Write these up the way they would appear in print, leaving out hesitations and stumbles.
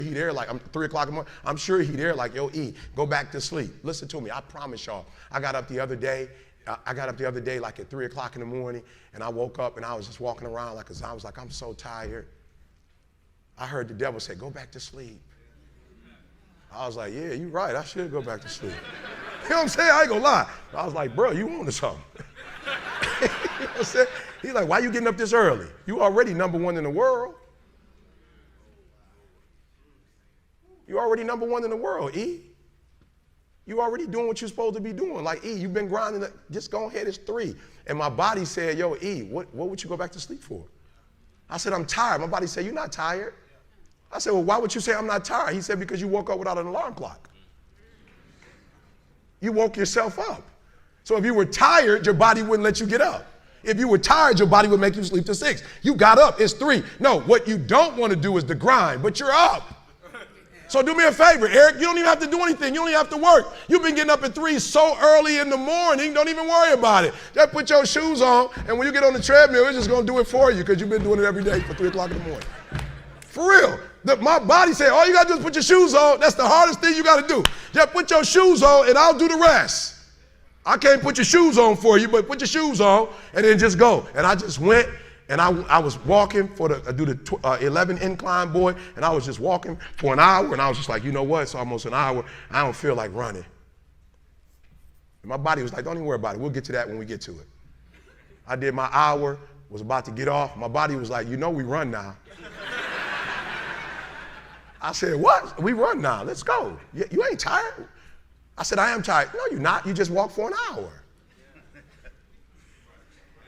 he there like, I'm 3 o'clock in the morning. I'm sure he there like, yo, E, go back to sleep. Listen to me. I promise y'all. I got up the other day like at 3 o'clock in the morning, and I woke up and I was just walking around like, cause I was like, I'm so tired. I heard the devil say, go back to sleep. I was like, yeah, you're right. I should go back to sleep. You know what I'm saying? I ain't gonna lie. I was like, bro, you on to something. You know what I'm saying? He's like, why you getting up this early? You already number one in the world. You already number one in the world, E. You already doing what you're supposed to be doing. Like, E, you've been grinding. Just go ahead, it's 3. And my body said, yo, E, what would you go back to sleep for? I said, I'm tired. My body said, you're not tired. I said, well, why would you say I'm not tired? He said, because you woke up without an alarm clock. You woke yourself up. So if you were tired, your body wouldn't let you get up. If you were tired, your body would make you sleep to 6. You got up, it's 3. No, what you don't want to do is the grind, but you're up. So do me a favor, Eric, you don't even have to do anything. You don't even have to work. You've been getting up at 3 so early in the morning, don't even worry about it. Just put your shoes on, and when you get on the treadmill, it's just going to do it for you because you've been doing it every day for 3 o'clock in the morning. For real. My body said, all you got to do is put your shoes on. That's the hardest thing you got to do. Just put your shoes on, and I'll do the rest. I can't put your shoes on for you, but put your shoes on, and then just go. And I just went. And I was walking I do the 11 incline, boy, and I was just walking for an hour, and I was just like, you know what, it's almost an hour. I don't feel like running. And my body was like, don't even worry about it. We'll get to that when we get to it. I did my hour, was about to get off. My body was like, you know we run now. I said, what? We run now. Let's go. You ain't tired? I said, I am tired. No, you're not. You just walked for an hour.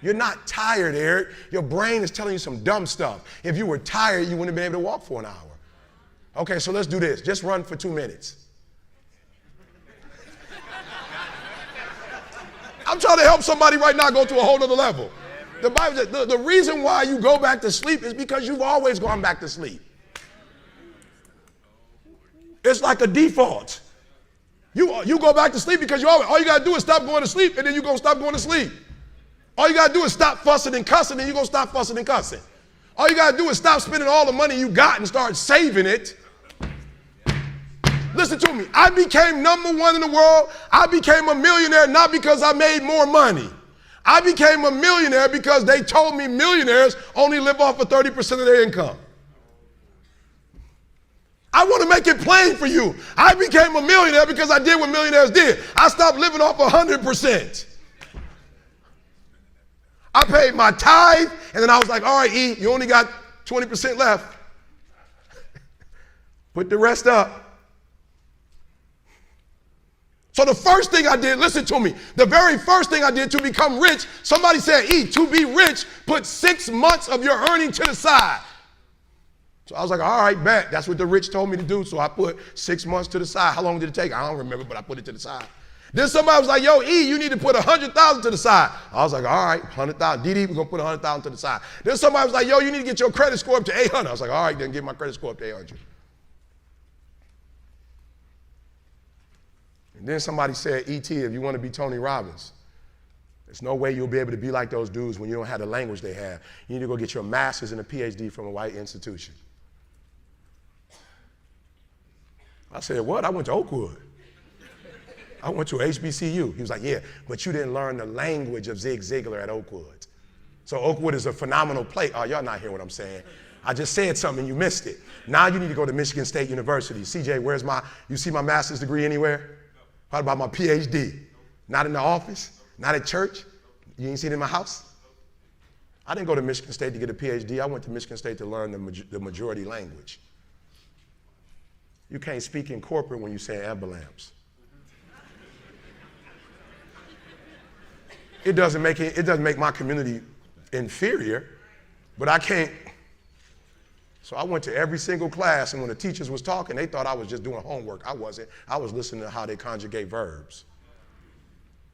You're not tired, Eric. Your brain is telling you some dumb stuff. If you were tired, you wouldn't have been able to walk for an hour. Okay, so let's do this. Just run for 2 minutes. I'm trying to help somebody right now go to a whole other level. The Bible says the reason why you go back to sleep is because you've always gone back to sleep. It's like a default. You go back to sleep because all you got to do is stop going to sleep, and then you're going to stop going to sleep. All you got to do is stop fussing and cussing, and you're going to stop fussing and cussing. All you got to do is stop spending all the money you got and start saving it. Listen to me. I became number one in the world. I became a millionaire not because I made more money. I became a millionaire because they told me millionaires only live off of 30% of their income. I want to make it plain for you. I became a millionaire because I did what millionaires did. I stopped living off 100%. I paid my tithe, and then I was like, all right, E, you only got 20% left. Put the rest up. So the first thing I did, listen to me, the very first thing I did to become rich, somebody said, E, to be rich, put 6 months of your earning to the side. So I was like, all right, bet. That's what the rich told me to do. So I put 6 months to the side. How long did it take? I don't remember, but I put it to the side. Then somebody was like, yo, E, you need to put 100,000 to the side. I was like, all right, 100,000. DD, we're going to put 100,000 to the side. Then somebody was like, yo, you need to get your credit score up to 800. I was like, all right, then get my credit score up to 800. And then somebody said, E.T., if you want to be Tony Robbins, there's no way you'll be able to be like those dudes when you don't have the language they have. You need to go get your master's and a PhD from a white institution. I said, what? I went to Oakwood. I went to HBCU. He was like, yeah, but you didn't learn the language of Zig Ziglar at Oakwood. So Oakwood is a phenomenal place. Oh, y'all not hearing what I'm saying. I just said something and you missed it. Now you need to go to Michigan State University. CJ, you see my master's degree anywhere? What about my PhD? Not in the office? Not at church? You ain't seen it in my house? I didn't go to Michigan State to get a PhD. I went to Michigan State to learn the majority language. You can't speak in corporate when you say ambulance. It doesn't make my community inferior, but I can't. So I went to every single class, and when the teachers was talking, they thought I was just doing homework. I wasn't. I was listening to how they conjugate verbs.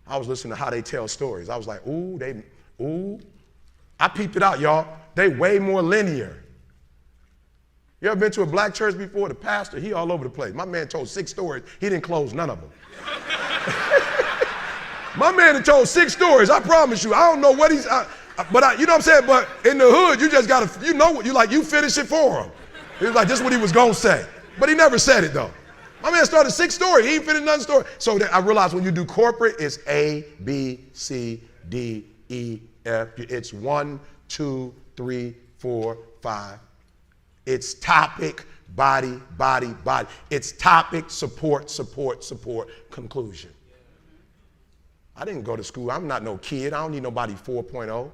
I was listening to how they tell stories. I was like, ooh. I peeped it out, y'all. They way more linear. You ever been to a black church before? The pastor, he all over the place. My man told 6 stories. He didn't close none of them. My man had told 6 stories, I promise you. I don't know what you know what I'm saying? But in the hood, you just got to, you know what, you finish it for him. He was like, this is what he was going to say. But he never said it though. My man started 6 stories. He ain't finished none story. So I realized when you do corporate, it's A, B, C, D, E, F. It's 1, 2, 3, 4, 5. It's topic, body, body, body. It's topic, support, support, support, conclusion. I didn't go to school. I'm not no kid. I don't need nobody 4.0.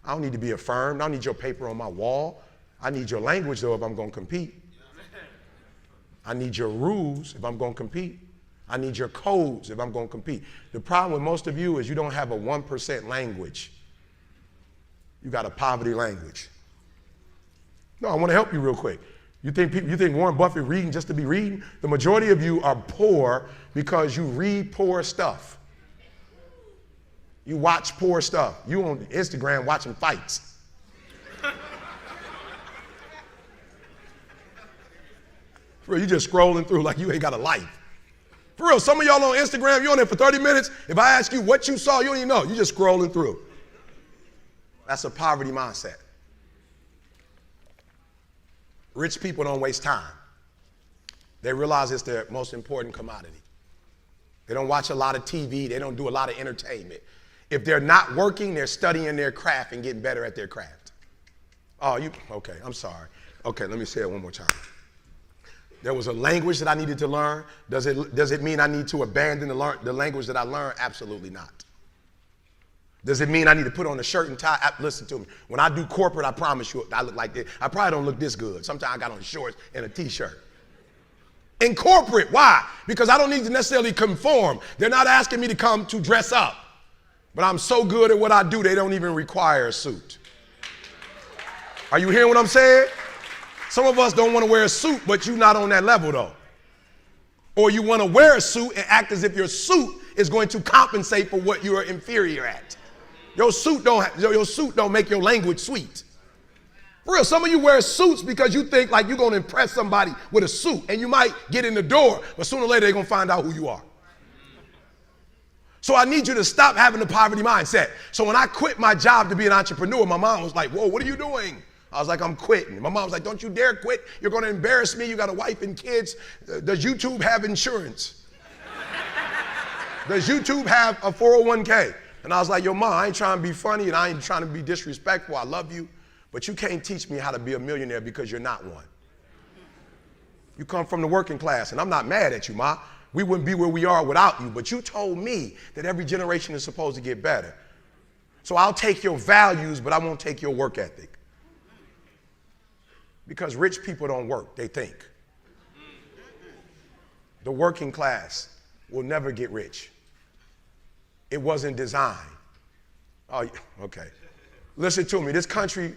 I don't need to be affirmed. I don't need your paper on my wall. I need your language though if I'm going to compete. I need your rules if I'm going to compete. I need your codes if I'm going to compete. The problem with most of you is you don't have a 1% language. You got a poverty language. No, I want to help you real quick. You think Warren Buffett reading just to be reading? The majority of you are poor because you read poor stuff. You watch poor stuff. You on Instagram watching fights. For real, you just scrolling through like you ain't got a life. For real, some of y'all on Instagram, you on there for 30 minutes. If I ask you what you saw, you don't even know. You just scrolling through. That's a poverty mindset. Rich people don't waste time. They realize it's their most important commodity. They don't watch a lot of TV. They don't do a lot of entertainment. If they're not working, they're studying their craft and getting better at their craft. Oh, okay, I'm sorry. Okay, let me say it one more time. There was a language that I needed to learn. Does it mean I need to abandon the language that I learned? Absolutely not. Does it mean I need to put on a shirt and tie? Listen to me. When I do corporate, I promise you, I look like this. I probably don't look this good. Sometimes I got on shorts and a t-shirt. In corporate, why? Because I don't need to necessarily conform. They're not asking me to come to dress up. But I'm so good at what I do, they don't even require a suit. Are you hearing what I'm saying? Some of us don't want to wear a suit, but you're not on that level though. Or you want to wear a suit and act as if your suit is going to compensate for what you are inferior at. Your suit don't make your language sweet. For real, some of you wear suits because you think like you're going to impress somebody with a suit, and you might get in the door, but sooner or later they're going to find out who you are. So I need you to stop having the poverty mindset. So when I quit my job to be an entrepreneur, my mom was like, whoa, what are you doing? I was like, I'm quitting. My mom was like, don't you dare quit. You're going to embarrass me. You got a wife and kids. Does YouTube have insurance? Does YouTube have a 401k? And I was like, yo, Mom, I ain't trying to be funny and I ain't trying to be disrespectful. I love you, but you can't teach me how to be a millionaire because you're not one. You come from the working class, and I'm not mad at you, Ma. We wouldn't be where we are without you, but you told me that every generation is supposed to get better. So I'll take your values, but I won't take your work ethic. Because rich people don't work, they think. The working class will never get rich. It wasn't designed. Oh, okay. Listen to me. This country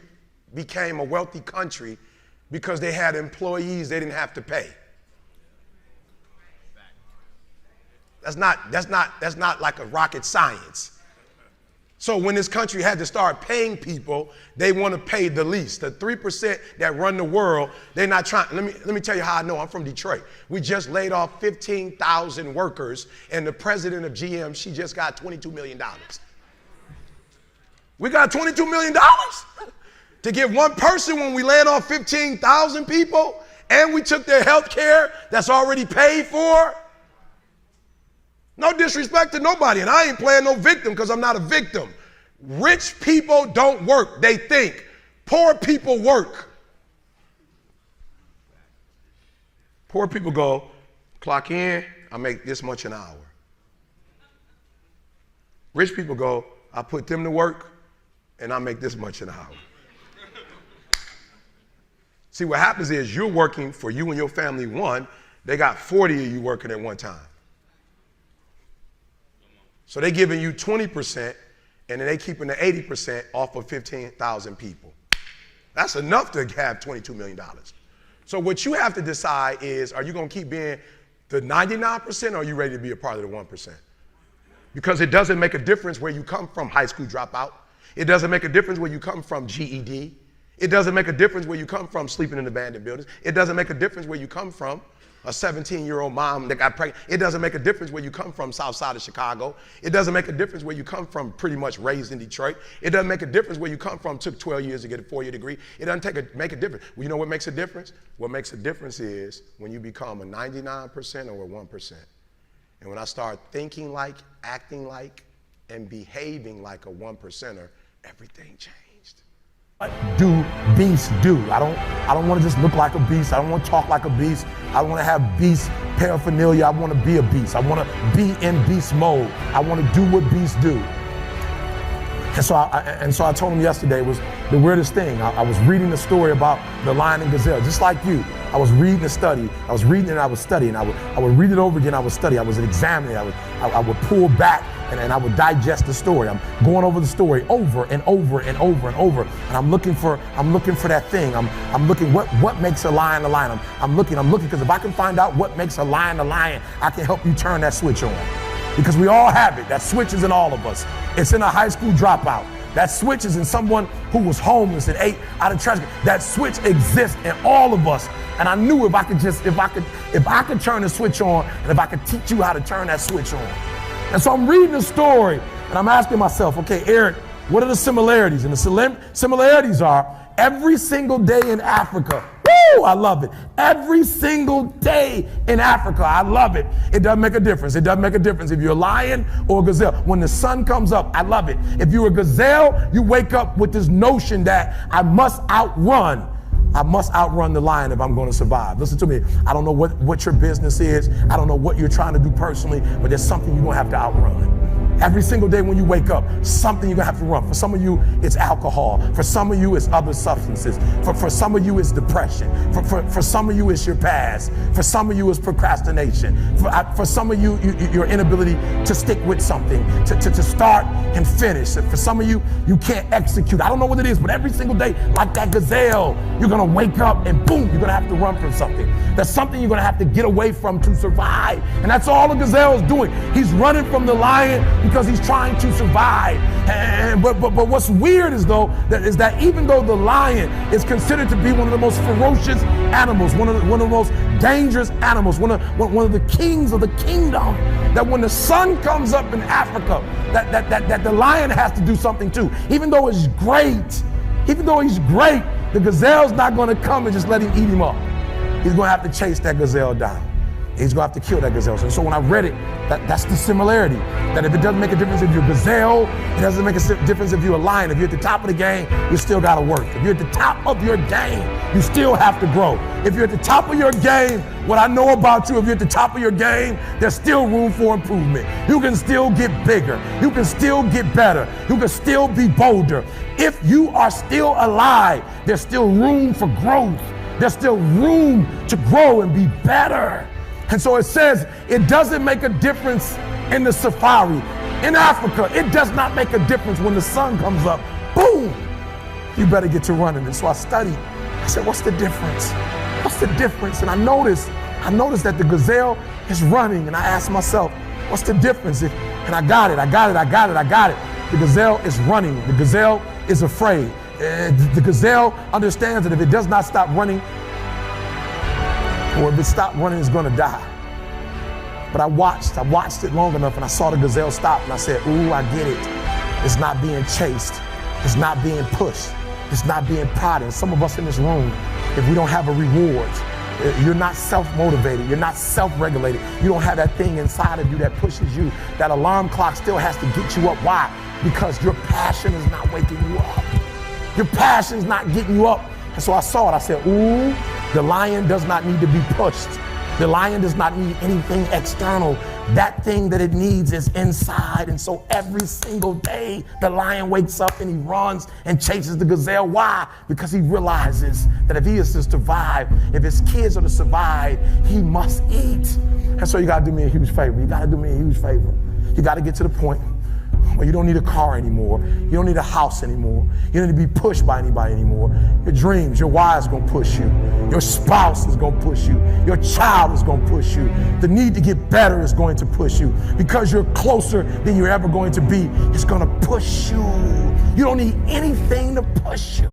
became a wealthy country because they had employees they didn't have to pay. That's not like a rocket science. So when this country had to start paying people, they want to pay the least. The 3% that run the world, they're not trying. Let me tell you how I know. I'm from Detroit. We just laid off 15,000 workers, and the president of GM, she just got $22 million. We got $22 million to give one person when we laid off 15,000 people, and we took their health care that's already paid for. No disrespect to nobody, and I ain't playing no victim because I'm not a victim. Rich people don't work, they think. Poor people work. Poor people go, clock in, I make this much an hour. Rich people go, I put them to work, and I make this much an hour. See, what happens is you're working for you and your family one, they got 40 of you working at one time. So they're giving you 20%, and then they keeping the 80% off of 15,000 people. That's enough to have $22 million. So what you have to decide is, are you going to keep being the 99%, or are you ready to be a part of the 1%? Because it doesn't make a difference where you come from, high school dropout. It doesn't make a difference where you come from, GED. It doesn't make a difference where you come from sleeping in abandoned buildings. It doesn't make a difference where you come from, a 17-year-old mom that got pregnant. It doesn't make a difference where you come from, south side of Chicago. It doesn't make a difference where you come from, pretty much raised in Detroit. It doesn't make a difference where you come from, took 12 years to get a 4-year degree. It doesn't make a difference. Well, you know what makes a difference? What makes a difference is when you become a 99% or a 1%. And when I start thinking like, acting like, and behaving like a 1%er, everything changed. What do beasts do? I don't want to just look like a beast. I don't want to talk like a beast. I want to have beast paraphernalia. I want to be a beast. I want to be in beast mode. I want to do what beasts do. And so I told him yesterday was the weirdest thing. I was reading the story about the lion and gazelle, just like you. I was reading the study. I was reading and I was studying. I would read it over again. I would study. I was examining. I would pull back and I would digest the story. I'm going over the story over and over and over and over. And I'm looking for that thing. I'm looking what makes a lion a lion. I'm looking because if I can find out what makes a lion, I can help you turn that switch on. Because we all have it. That switch is in all of us. It's in a high school dropout. That switch is in someone who was homeless and ate out of trash. That switch exists in all of us. And I knew if I could turn the switch on, and if I could teach you how to turn that switch on. And so I'm reading the story and I'm asking myself, okay, Eric, what are the similarities? And the similarities are every single day in Africa. Woo, I love it. Every single day in Africa, I love it. It doesn't make a difference. It doesn't make a difference if you're a lion or a gazelle. When the sun comes up, I love it. If you're a gazelle, you wake up with this notion that I must outrun the lion if I'm going to survive. Listen to me. I don't know what your business is. I don't know what you're trying to do personally, but there's something you're going to have to outrun. Every single day when you wake up, something you're gonna have to run. For some of you, it's alcohol. For some of you, it's other substances. For some of you, it's depression. For some of you, it's your past. For some of you, it's procrastination. For some of you, your inability to stick with something, to start and finish. For some of you, you can't execute. I don't know what it is, but every single day, like that gazelle, you're gonna wake up and boom, you're gonna have to run from something. There's something you're gonna have to get away from to survive. And that's all the gazelle is doing. He's running from the lion because he's trying to survive. But what's weird is that even though the lion is considered to be one of the most ferocious animals, one of the most dangerous animals, one of the kings of the kingdom, that when the sun comes up in Africa, that the lion has to do something too. Even though he's great, the gazelle's not going to come and just let him eat him up. He's going to have to chase that gazelle down. He's going to have to kill that gazelle. And so when I read it, that's the similarity. That if it doesn't make a difference if you're a gazelle, it doesn't make a difference if you're a lion. If you're at the top of the game, you still got to work. If you're at the top of your game, you still have to grow. If you're at the top of your game, what I know about you, if you're at the top of your game, there's still room for improvement. You can still get bigger. You can still get better. You can still be bolder. If you are still alive, there's still room for growth. There's still room to grow and be better. And so it says it doesn't make a difference in the safari. In Africa, it does not make a difference when the sun comes up. Boom! You better get to running. And so I studied. I said, what's the difference? What's the difference? And I noticed that the gazelle is running. And I asked myself, what's the difference? And I got it. The gazelle is running. The gazelle is afraid. The gazelle understands that if it does not stop running, or if it stopped running, it's gonna die. But I watched it long enough and I saw the gazelle stop and I said, ooh, I get it. It's not being chased. It's not being pushed. It's not being prodded. Some of us in this room, if we don't have a reward, you're not self-motivated, you're not self-regulated, you don't have that thing inside of you that pushes you, that alarm clock still has to get you up. Why? Because your passion is not waking you up. Your passion's not getting you up. And so I saw it, I said, ooh, the lion does not need to be pushed. The lion does not need anything external. That thing that it needs is inside. And so every single day, the lion wakes up and he runs and chases the gazelle. Why? Because he realizes that if he is to survive, if his kids are to survive, he must eat. And so you gotta do me a huge favor. You gotta get to the point where you don't need a car anymore. You don't need a house anymore. You don't need to be pushed by anybody anymore. Your dreams, your wife's gonna push you. Your spouse is gonna push you. Your child is gonna push you. The need to get better is going to push you. Because you're closer than you're ever going to be, it's gonna push you. You don't need anything to push you.